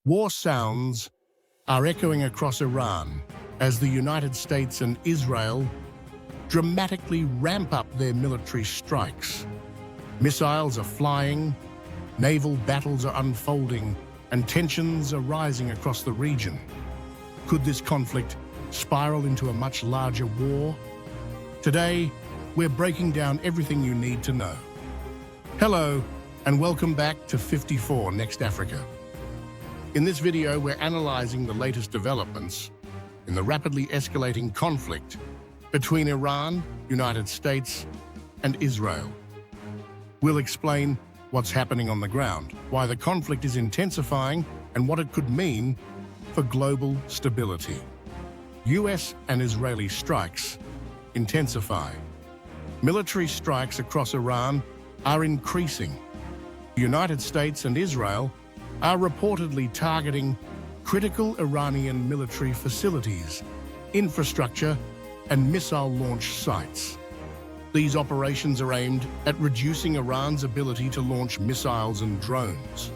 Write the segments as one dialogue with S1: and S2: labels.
S1: War sounds are echoing across Iran as the United States and Israel dramatically ramp up their military strikes. Missiles are flying, naval battles are unfolding, and tensions are rising across the region. Could this conflict spiral into a much larger war? Today, we're breaking down everything you need to know. Hello, and welcome back to 54 Next Africa. In this video, we're analyzing the latest developments in the rapidly escalating conflict between Iran, United States, and Israel. We'll explain what's happening on the ground, why the conflict is intensifying, and what it could mean for global stability. US and Israeli strikes intensify. Military strikes across Iran are increasing. The United States and Israel are reportedly targeting critical Iranian military facilities, infrastructure, and missile launch sites. These operations are aimed at reducing Iran's ability to launch missiles and drones.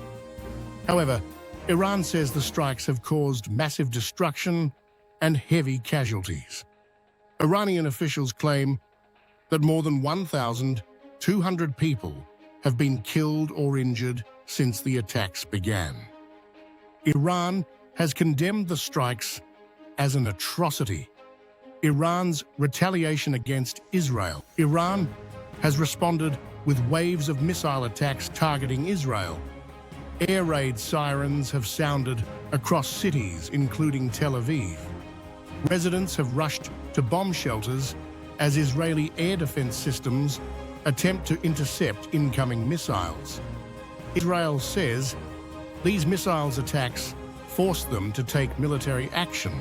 S1: However, Iran says the strikes have caused massive destruction and heavy casualties. Iranian officials claim that more than 1,200 people have been killed or injured since the attacks began. Iran has condemned the strikes as an atrocity. Iran's retaliation against Israel. Iran has responded with waves of missile attacks targeting Israel. Air raid sirens have sounded across cities, including Tel Aviv. Residents have rushed to bomb shelters as Israeli air defense systems attempt to intercept incoming missiles. Israel says these missiles attacks forced them to take military action.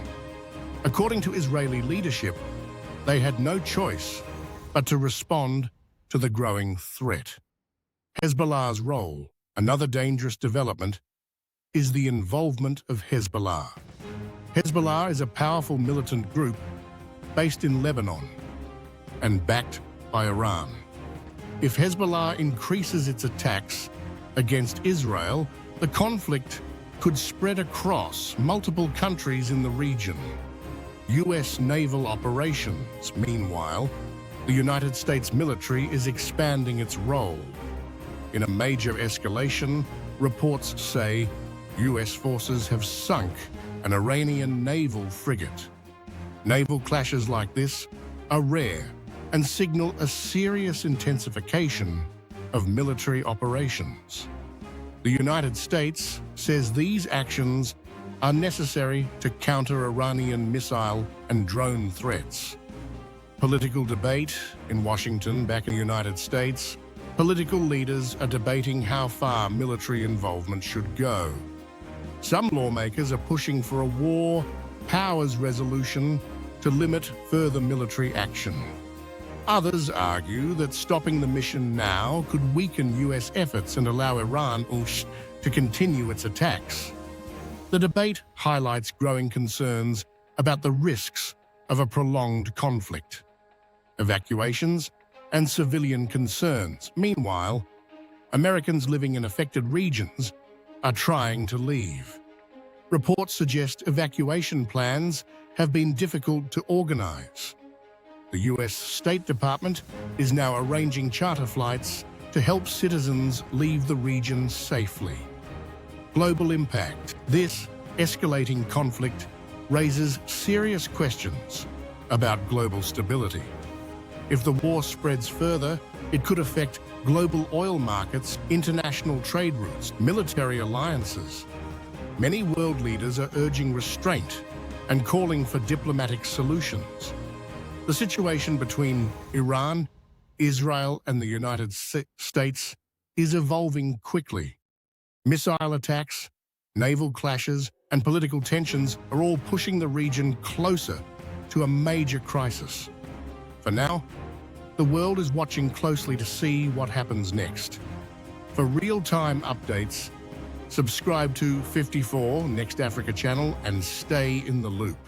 S1: According to Israeli leadership, they had no choice but to respond to the growing threat. Hezbollah's role, another dangerous development, is the involvement of Hezbollah. Hezbollah is a powerful militant group based in Lebanon and backed by Iran. If Hezbollah increases its attacks against Israel, the conflict could spread across multiple countries in the region. US naval operations. Meanwhile, the United States military is expanding its role. In a major escalation, reports say US forces have sunk an Iranian naval frigate. Naval clashes like this are rare and signal a serious intensification of military operations. The United States says these actions are necessary to counter Iranian missile and drone threats. Political debate in Washington. Back in the United States, political leaders are debating how far military involvement should go. Some lawmakers are pushing for a war powers resolution to limit further military action. Others argue that stopping the mission now could weaken US efforts and allow Iran to continue its attacks. The debate highlights growing concerns about the risks of a prolonged conflict, evacuations, and civilian concerns. Meanwhile, Americans living in affected regions are trying to leave. Reports suggest evacuation plans have been difficult to organize. The US State Department is now arranging charter flights to help citizens leave the region safely. Global impact. This escalating conflict raises serious questions about global stability. If the war spreads further, it could affect global oil markets, international trade routes, military alliances. Many world leaders are urging restraint and calling for diplomatic solutions. The situation between Iran, Israel, and the United States is evolving quickly. Missile attacks, naval clashes, and political tensions are all pushing the region closer to a major crisis. For now, the world is watching closely to see what happens next. For real-time updates, subscribe to 54 Next Africa channel and stay in the loop.